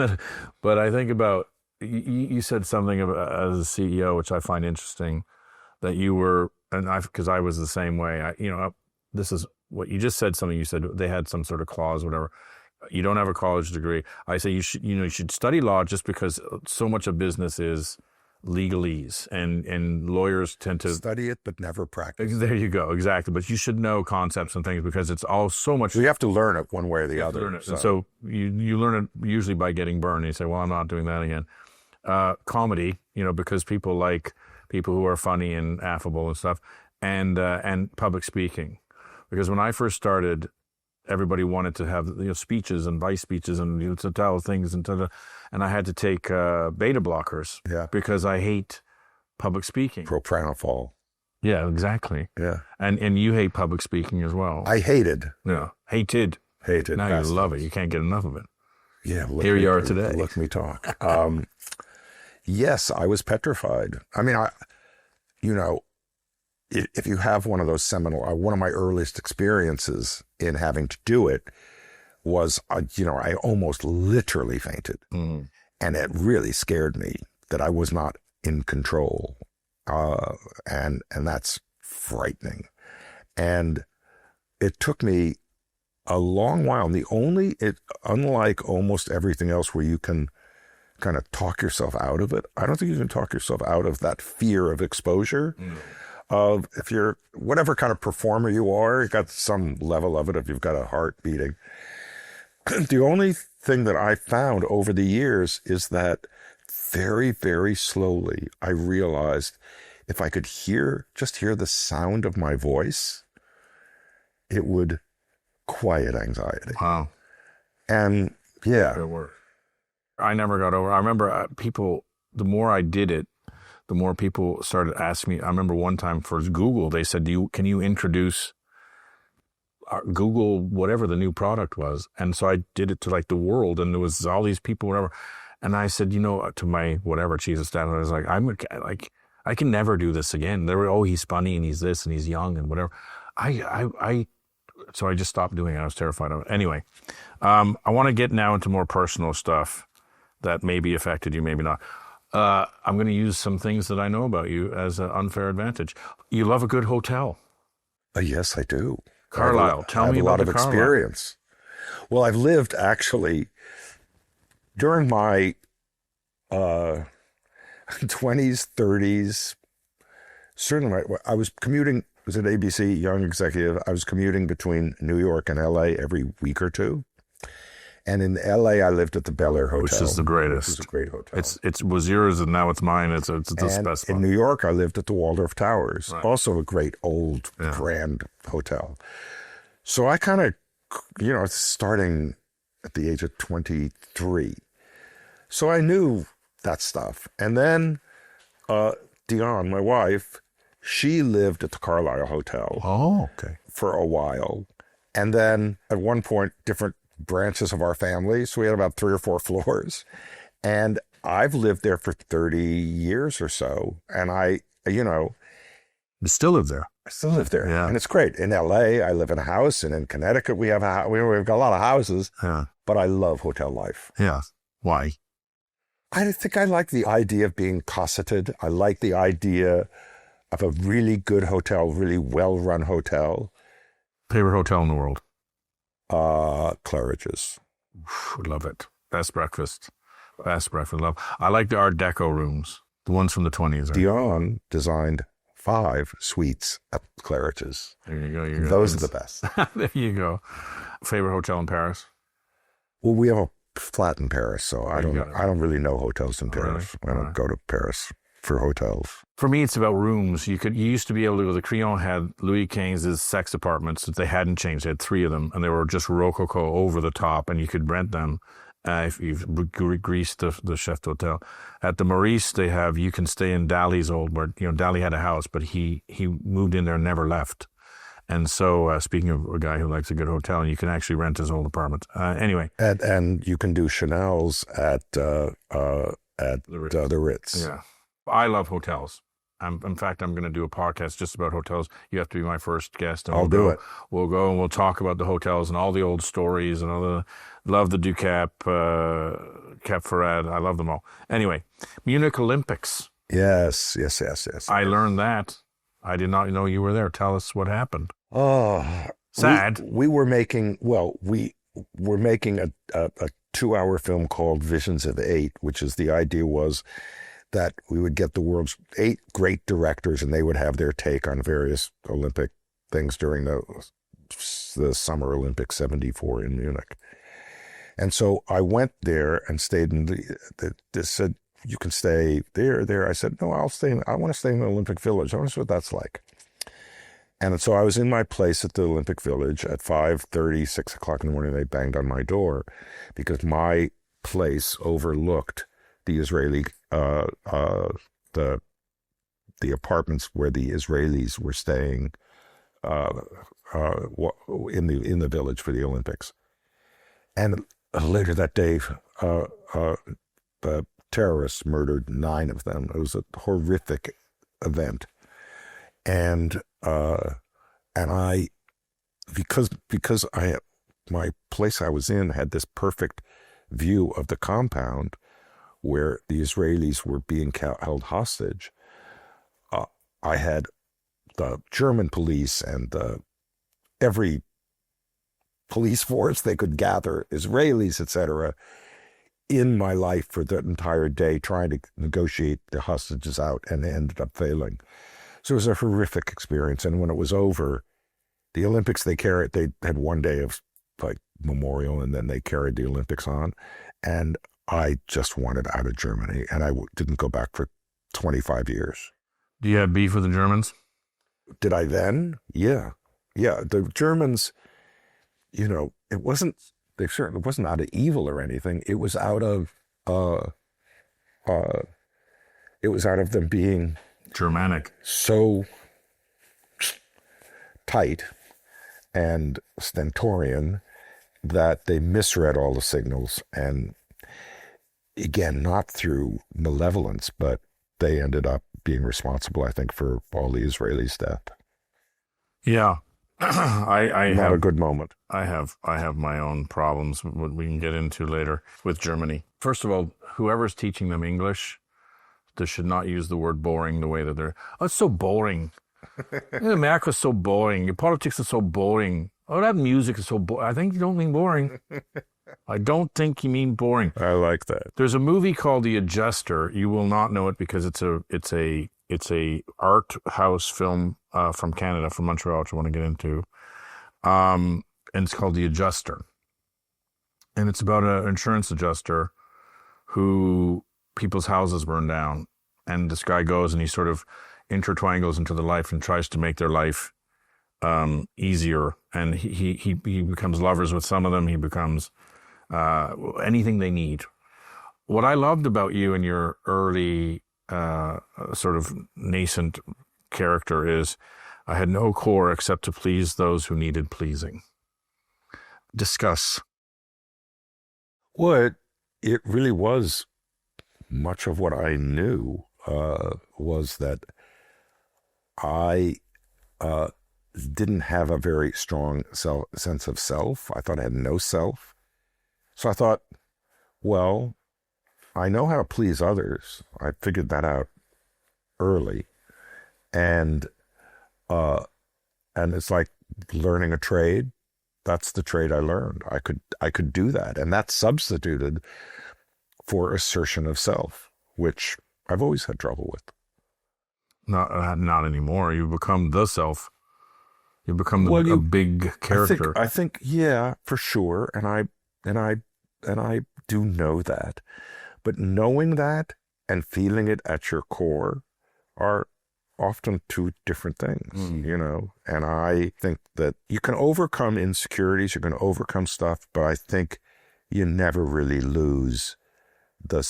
But I think about, you said something about, as a CEO, which I find interesting, that you were, because I was the same way. This is what you just said, something you said, they had some sort of clause, whatever. You don't have a college degree. I say you should study law just because so much of business is legalese, and lawyers tend to study it but never practice. There you go, exactly. But you should know concepts and things because it's all so much. You have to learn it one way or the other. So you learn it usually by getting burned. And you say, well, I'm not doing that again. Comedy, because people like people who are funny and affable and stuff, and public speaking, because when I first started, everybody wanted to have speeches and vice speeches and to tell things and I had to take beta blockers because I hate public speaking. Propranol. Yeah, exactly. Yeah, and you hate public speaking as well. I hated. Yeah, hated. Now you love it. You can't get enough of it. Yeah, here you are today. Look me talk. Yes, I was petrified. I mean, if you have one of those seminal, one of my earliest experiences in having to do it was, I almost literally fainted. Mm. And it really scared me that I was not in control. And that's frightening. And it took me a long while. And unlike almost everything else where you can kind of talk yourself out of it, I don't think you can talk yourself out of that fear of exposure. Mm. Of if you're whatever kind of performer you are, you've got some level of it if you've got a heart beating. The only thing that I found over the years is that very, very slowly I realized if I could just hear the sound of my voice, it would quiet anxiety. Wow. And yeah. Good work. I never got over. I remember people, the more I did it, the more people started asking me. I remember one time for Google, they said, can you introduce Google, whatever the new product was? And so I did it to like the world, and there was all these people, whatever. And I said, to my whatever chief of staff, I was like, I can never do this again. They were, he's funny and he's this and he's young and whatever. So I just stopped doing it. I was terrified of it. Anyway, I want to get now into more personal stuff that maybe affected you, maybe not. I'm going to use some things that I know about you as an unfair advantage. You love a good hotel. Yes, I do. Carlisle. Tell me about the Carlisle. I have a lot of experience. Well, I've lived actually during my 20s, 30s. Certainly, I was commuting. I was at ABC, young executive. I was commuting between New York and LA every week or two. And in LA, I lived at the Bel Air Hotel, which is the greatest. Which is a great hotel. It was yours, and now it's mine. It's the best spot. In New York, I lived at the Waldorf Towers, also a great old grand hotel. So I kind of, starting at the age of 23, so I knew that stuff. And then Dion, my wife, she lived at the Carlisle Hotel. Oh, okay. For a while, and then at one point, different branches of our family. So we had about 3 or 4 floors, and I've lived there for 30 years or so. And You still live there. I still live there. Yeah. And it's great. In LA, I live in a house, and in Connecticut, we've got a lot of houses. Yeah. But I love hotel life. Yeah. Why? I think I like the idea of being cosseted. I like the idea of a really good hotel, really well-run hotel. Favorite hotel in the world? Claridge's. Love it. Best breakfast. Love. I like the Art Deco rooms, the ones from the 20s. Right? Dion designed 5 suites at Claridge's. There you go. Those are the best. There you go. Favorite hotel in Paris? Well, we have a flat in Paris, so I don't really know hotels in Paris. Really? I don't go to Paris for hotels. For me, it's about rooms. You used to be able to go. The Crillon had Louis XV's sex apartments that they hadn't changed. They had 3 of them, and they were just rococo over the top, and you could rent them if you've greased the chef d'hotel. At the Maurice, you can stay in Dali's old, where Dali had a house, but he moved in there and never left. And so, speaking of a guy who likes a good hotel, you can actually rent his old apartment. Anyway. And you can do Chanel's at the Ritz. Yeah. I love hotels. In fact, I'm going to do a podcast just about hotels. You have to be my first guest. And I'll do it. We'll go and we'll talk about the hotels and all the old stories and love the Ducap, Cap Ferrat. I love them all. Anyway, Munich Olympics. Yes. I learned that. I did not know you were there. Tell us what happened. Oh, sad. We were making a 2-hour film called Visions of 8, which is the idea was that we would get the world's 8 great directors and they would have their take on various Olympic things during the Summer Olympics 74 in Munich. And so I went there and stayed in they said, you can stay there. I said, no, I want to stay in the Olympic Village. I want to see what that's like. And so I was in my place at the Olympic Village at 5:30, 6 o'clock in the morning. They banged on my door because my place overlooked the Israeli, the apartments where the Israelis were staying in the village for the Olympics. And later that day, the terrorists murdered 9 of them. It was a horrific event, and I, because my place I was in had this perfect view of the compound where the Israelis were being held hostage. I had the German police and every police force they could gather, Israelis, etc., in my life for the entire day trying to negotiate the hostages out, and they ended up failing. So it was a horrific experience. And when it was over, the Olympics, they had one day of like memorial, and then they carried the Olympics on. And I just wanted out of Germany, and I didn't go back for 25 years. Do you have beef with the Germans? Did I then? Yeah. The Germans, it wasn't out of evil or anything. It was out of them being Germanic, so tight and stentorian that they misread all the signals. And again, not through malevolence, but they ended up being responsible, I think, for all the Israelis' death. Yeah. I Not have a good moment. I have my own problems, what we can get into later with Germany. First of all, whoever's teaching them English, they should not use the word boring the way that they're, it's so boring. America's so boring. Your politics is so boring. Oh, that music is so boring. I think you don't mean boring. I don't think you mean boring. I like that. There's a movie called The Adjuster. You will not know it because it's a art house film from Canada, from Montreal, which I want to get into. And it's called The Adjuster. And it's about an insurance adjuster who people's houses burn down. And this guy goes and he sort of intertwangles into the life and tries to make their life easier. And he becomes lovers with some of them. He becomes anything they need. What I loved about you and your early sort of nascent character is I had no core except to please those who needed pleasing. Discuss. Well, it really was much of what I knew was that I didn't have a very strong sense of self. I thought I had no self. So I thought, well, I know how to please others. I figured that out early. And it's like learning a trade. That's the trade I learned. I could do that. And that's substituted for assertion of self, which I've always had trouble with. Not anymore. You become the self. You become a big character. I think, yeah, for sure. And I do know that. But knowing that and feeling it at your core are often two different things, And I think that you can overcome insecurities, you're going to overcome stuff, but I think you never really lose the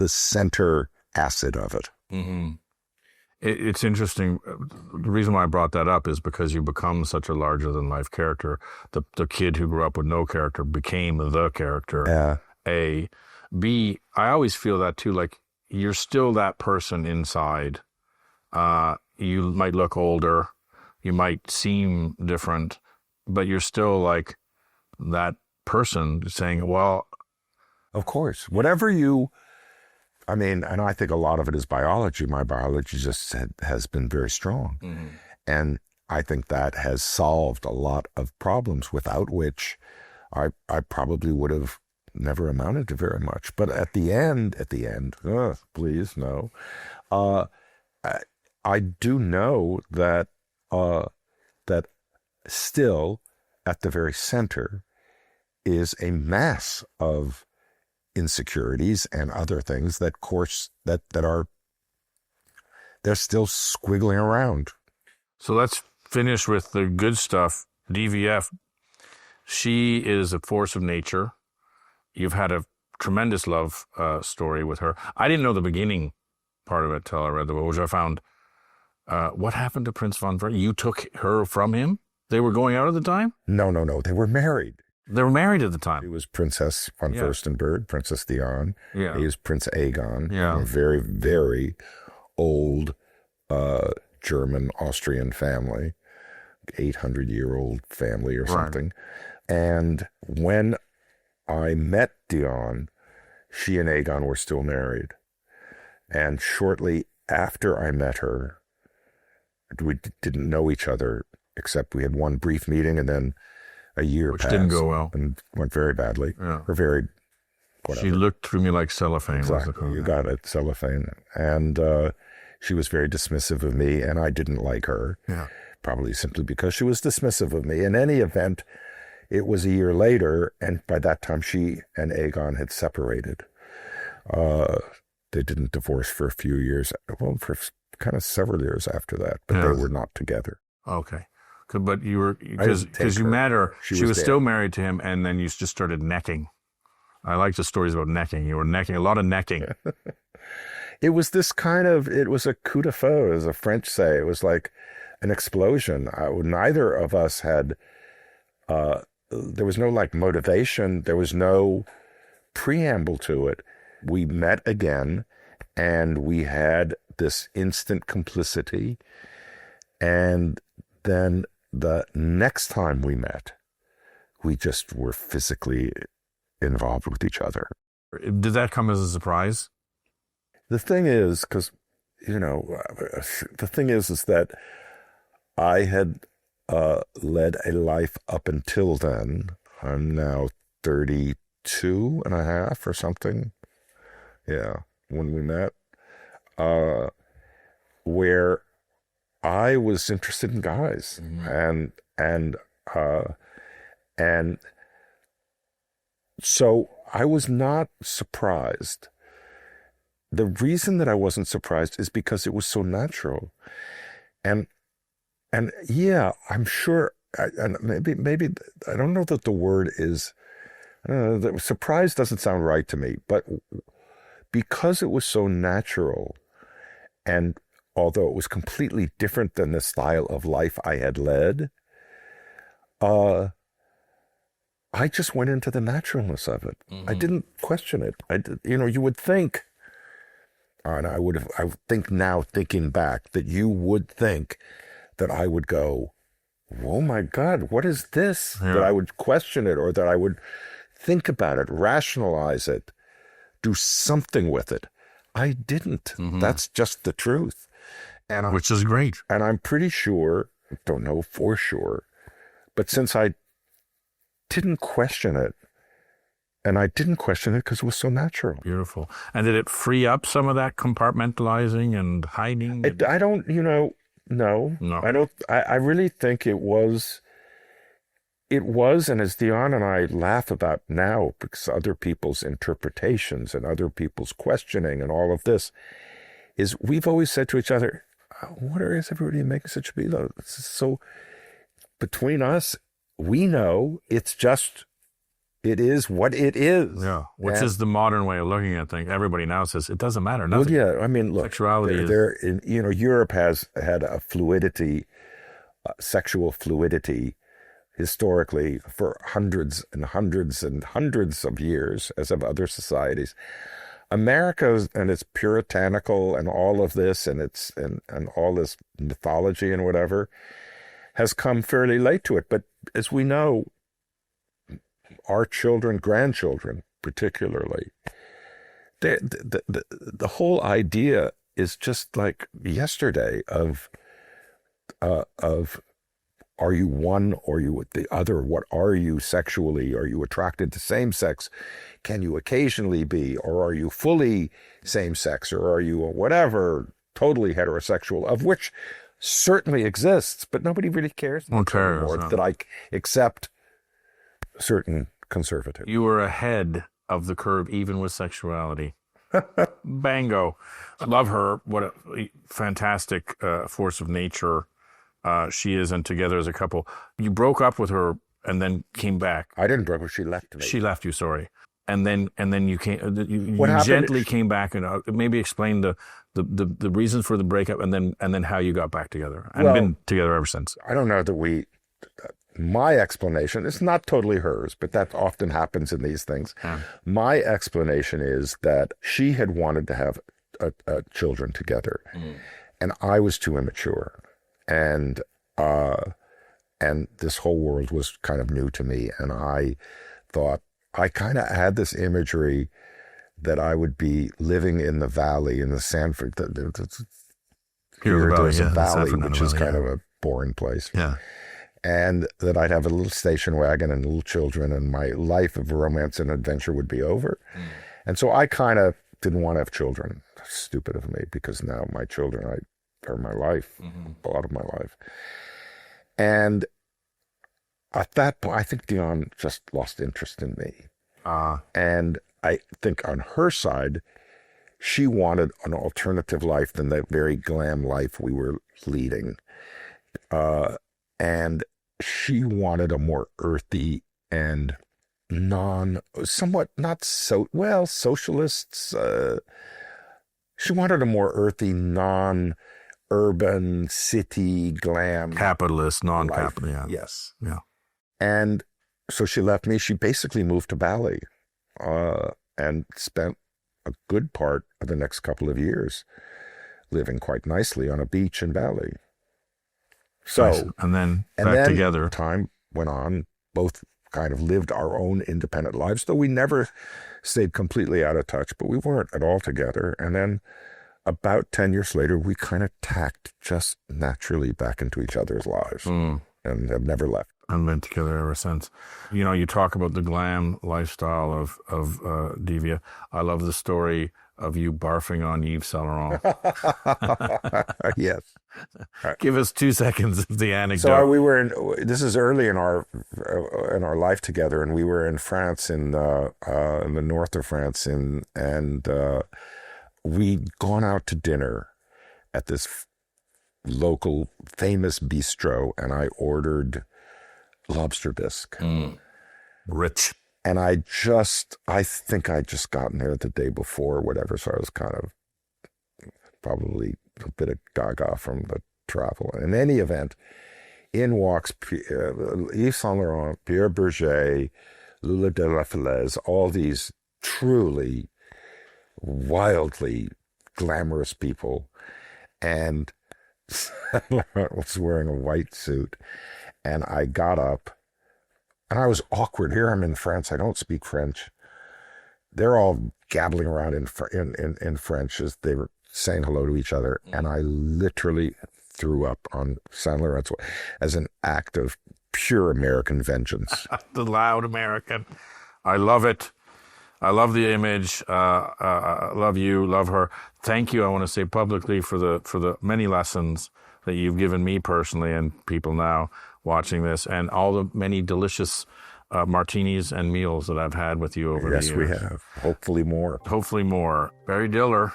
center acid of it. Mm-hmm. It's interesting. The reason why I brought that up is because you become such a larger-than-life character. The kid who grew up with no character became the character. Yeah. A. B. I always feel that too. Like you're still that person inside. You might look older, you might seem different, but you're still like that person saying, "Well, of course, whatever you." I mean, and I think a lot of it is biology. My biology has been very strong. Mm-hmm. And I think that has solved a lot of problems without which I probably would have never amounted to very much. But at the end, please, no. I do know that that still at the very center is a mass of insecurities and other things that are they're still squiggling around. So let's finish with the good stuff. DVF, she is a force of nature. You've had a tremendous love story with her. I didn't know the beginning part of it till I read the book, which I found. What happened to Prince von Ver? You took her from him? They were going out at the time? No. They were married. They were married at the time. He was Princess von Furstenberg, Princess Dion. Yeah. He was Prince Aegon. Yeah. A very, very old German Austrian family, 800-year-old family or something. Right. And when I met Dion, she and Aegon were still married. And shortly after I met her, we didn't know each other, except we had one brief meeting and then a year Which passed. didn't go well. And went very badly. Yeah. Or very, whatever. She looked through me like cellophane. Exactly. You got it, cellophane. And she was very dismissive of me, and I didn't like her. Yeah. Probably simply because she was dismissive of me. In any event, it was a year later, and by that time she and Aegon had separated. They didn't divorce for a few years. Well, for kind of several years after that, but they were not together. Okay. But you were, because you met her, she was still married to him, and then you just started necking. I like the stories about necking. You were necking, a lot of necking. It was this kind of, it was a coup de feu, as the French say. It was like an explosion. Neither of us had, there was no like motivation. There was no preamble to it. We met again, and we had this instant complicity. And then the next time we met, we just were physically involved with each other. Did that come as a surprise? The thing is, because, the thing is that I had led a life up until then. I'm now 32 and a half or something. Yeah, when we met, where I was interested in guys, and so I was not surprised. The reason that I wasn't surprised is because it was so natural, and yeah, I'm sure, and maybe I don't know that the word is, I don't know, surprise doesn't sound right to me, but because it was so natural, and although it was completely different than the style of life I had led, I just went into the naturalness of it. I didn't question it. You would think, and I think now, thinking back, that you would think that I would go, oh my God, what is this? Yeah. That I would question it, or that I would think about it, rationalize it, do something with it. I didn't. That's just the truth. Which is great. And I'm pretty sure, don't know for sure, but since I didn't question it, and I didn't question it because it was so natural. Beautiful. And did it free up some of that compartmentalizing and hiding? I don't, no. I don't, I really think it was, and as Dion and I laugh about now, because other people's interpretations and other people's questioning and all of this, is we've always said to each other, what is everybody making such a big deal? So between us, we know it's just It is what it is. Yeah, which is the modern way of looking at things. Everybody now says it doesn't matter. Well, Nothing. yeah, I mean, look, Sexuality Europe has had a fluidity, sexual fluidity, historically for hundreds and hundreds and hundreds of years, as have other societies. America and its puritanical and all of this and its and all this mythology and whatever has come fairly late to it. But as we know, our children, grandchildren particularly, the whole idea is just like yesterday of are you one or you the other? What are you sexually? Are you attracted to same sex? Can you occasionally be? Or are you fully same sex? Or are you a whatever, totally heterosexual, of which certainly exists, but nobody really cares anymore that I accept certain conservatives. You were ahead of the curve even with sexuality. Bango. I love her. What a fantastic force of nature she is, and together as a couple. You broke up with her and then came back. I didn't break up. She left me. She left you, sorry. And then you came. You gently came back, and maybe explain the reasons for the breakup, and then how you got back together and been together ever since. I don't know that we. My explanation is not totally hers, but that often happens in these things. Yeah. My explanation is that she had wanted to have children together, and I was too immature, and this whole world was kind of new to me, and I thought I kind of had this imagery that I would be living in the valley in the Sanford. There's a valley, which is kind of a boring place. Yeah. And that I'd have a little station wagon and little children, and my life of romance and adventure would be over. And so I kind of didn't want to have children. Stupid of me, because now my children are my life, a lot of my life. And at that point, I think Dion just lost interest in me. And I think on her side, she wanted an alternative life than the very glam life we were leading. And she wanted a more earthy and socialists. She wanted a more earthy, non-urban, city, glam. Capitalist, non-capital, yeah. Yes. Yeah. And so she left me. She basically moved to Bali and spent a good part of the next couple of years living quite nicely on a beach in Bali. So, nice. And then together. Time went on. Both kind of lived our own independent lives, though we never stayed completely out of touch, but we weren't at all together. And then about 10 years later, we kind of tacked just naturally back into each other's lives and have never left. And been together ever since. You know, you talk about the glam lifestyle of Divya. I love the story of you barfing on Yves Saint Laurent. Yes. Give us 2 seconds of the anecdote. So we were this is early in our life together, and we were in France, in the north of France, and we'd gone out to dinner at this local famous bistro, and I ordered lobster bisque. Rich. And I think I'd just gotten there the day before or whatever, so I was kind of probably a bit of gaga from the travel. In any event, in walks Yves Saint Laurent, Pierre Berger, Lula de la Falaise, all these truly wildly glamorous people. And Saint Laurent was wearing a white suit. And I got up. And I was awkward. Here I'm in France. I don't speak French. They're all gabbling around in French as they were saying hello to each other. And I literally threw up on Saint Laurent's as an act of pure American vengeance. The loud American. I love it. I love the image. I love you. Love her. Thank you. I want to say publicly for the many lessons that you've given me personally and people now watching this, and all the many delicious martinis and meals that I've had with you over the years. Yes, we have. Hopefully more. Hopefully more. Barry Diller,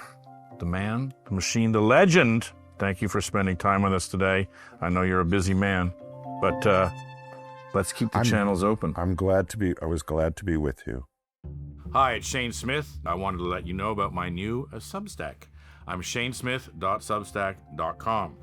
the man, the machine, the legend. Thank you for spending time with us today. I know you're a busy man, but Let's keep the channels open. I was glad to be with you. Hi, it's Shane Smith. I wanted to let you know about my new Substack. I'm shanesmith.substack.com.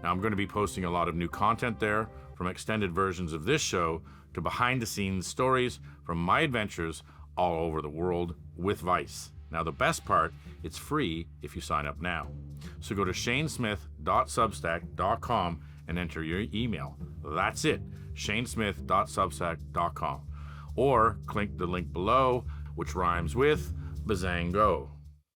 Now, I'm going to be posting a lot of new content there, from extended versions of this show to behind-the-scenes stories from my adventures all over the world with Vice. Now, the best part, it's free if you sign up now. So go to shanesmith.substack.com and enter your email. That's it, shanesmith.substack.com. Or click the link below, which rhymes with Bazango.